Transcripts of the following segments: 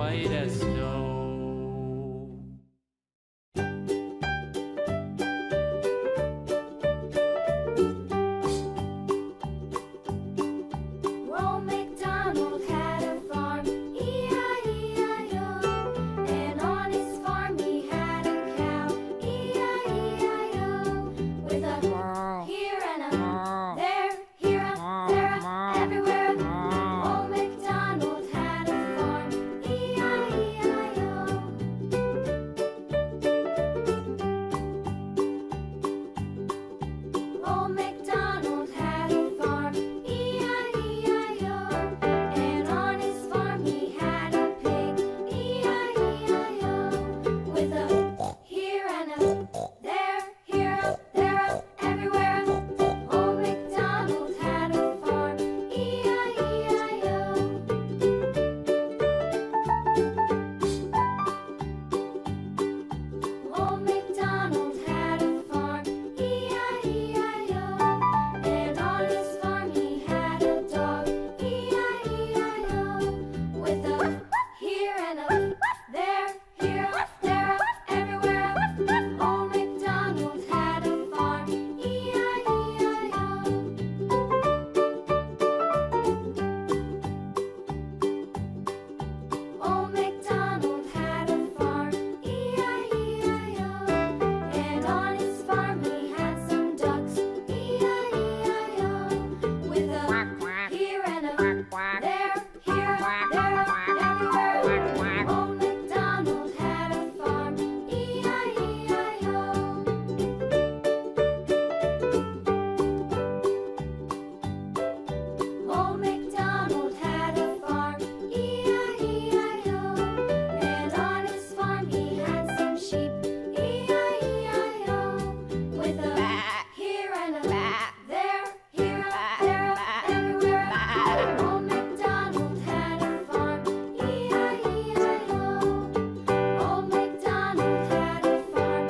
white as snow. Old MacDonald had a farm, E-I-E-I-O. And on his farm he had a cow, E-I-E-I-O. With a here and a there, here a there, a everywhere. Old MacDonald had a farm, E-I-E-I-O. Old MacDonald had a farm, E-I-E-I-O. And on his farm he had a pig, E-I-E-I-O. With a here and a there, here a there, a everywhere. Old MacDonald had a farm, E-I-E-I-O. Old MacDonald had a farm, E-I-E-I-O. And on his farm he had a dog, E-I-E-I-O. With a here and a there, here a there, a everywhere. Old MacDonald had a farm, E-I-E-I-O. Old MacDonald had a farm, E-I-E-I-O. And on his farm he had some ducks, E-I-E-I-O. With a here and a there, here a there, a everywhere. Old MacDonald had a farm, E-I-E-I-O. Old MacDonald had a farm, E-I-E-I-O. And on his farm he had some sheep, E-I-E-I-O. With a here and a there, here a there, a everywhere. Old MacDonald had a farm, E-I-E-I-O. Old MacDonald had a farm,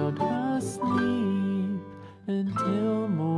child asleep until morning.